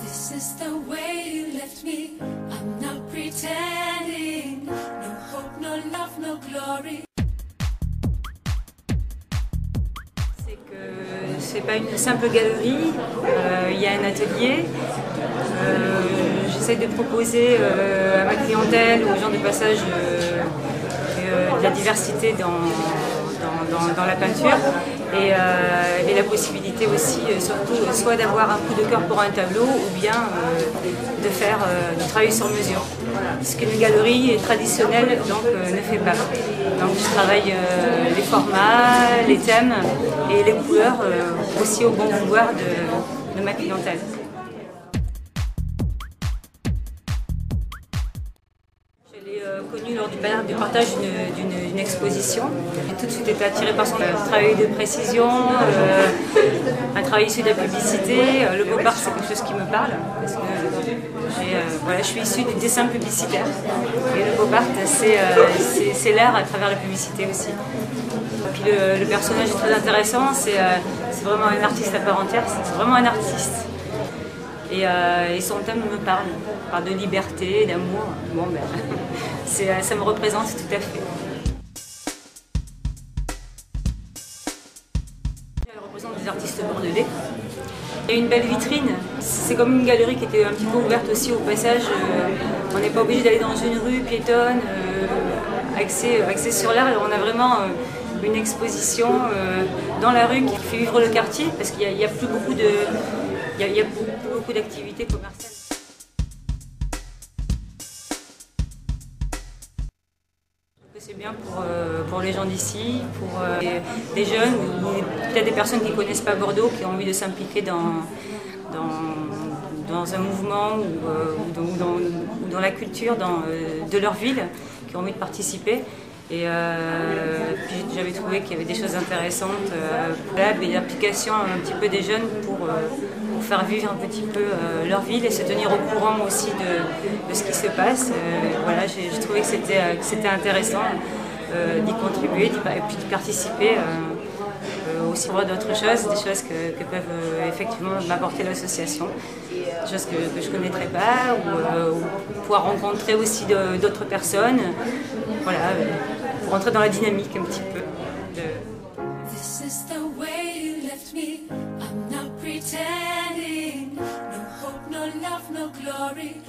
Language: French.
This is the way you left me. I'm not pretending. No hope, no love, no glory. C'est que c'est pas une simple galerie. Il y a un atelier. J'essaie de proposer à ma clientèle, aux gens de passage, de la diversité dans la peinture et la possibilité aussi, surtout, soit d'avoir un coup de cœur pour un tableau ou bien de faire du travail sur mesure. Ce qu'une galerie traditionnelle donc, ne fait pas. Donc je travaille les formats, les thèmes et les couleurs aussi au bon vouloir de ma clientèle. Connu lors du partage d'une exposition. J'ai tout de suite été attirée par son travail de précision, un travail issu de la publicité. Le pop art, c'est quelque chose qui me parle parce que je suis issue du dessin publicitaire et le pop art, c'est l'art à travers la publicité aussi. Puis le personnage est très intéressant, c'est vraiment un artiste à part entière, c'est vraiment un artiste. Et son thème me parle de liberté, d'amour. Bon, ben, ça me représente tout à fait. Elle représente des artistes bordelais. Il y a une belle vitrine. C'est comme une galerie qui était un petit peu ouverte aussi au passage. On n'est pas obligé d'aller dans une rue piétonne, axée sur l'art. On a vraiment une exposition dans la rue qui fait vivre le quartier parce qu'il n'y a plus beaucoup de... Il y a beaucoup d'activités commerciales. C'est bien pour les gens d'ici, pour des jeunes ou peut-être des personnes qui ne connaissent pas Bordeaux, qui ont envie de s'impliquer dans un mouvement ou dans la culture de leur ville, qui ont envie de participer. Et puis j'avais trouvé qu'il y avait des choses intéressantes et l'application un petit peu des jeunes pour faire vivre un petit peu leur ville et se tenir au courant aussi de ce qui se passe. Voilà, j'ai trouvé que c'était intéressant d'y contribuer et puis de participer aussi voir d'autres choses, des choses que peuvent effectivement m'apporter l'association, des choses que je ne connaîtrais pas ou pouvoir rencontrer aussi d'autres personnes. Voilà, pour rentrer dans la dynamique un petit peu. This is the way you left me. I'm not pretending. No hope, no love, no glory.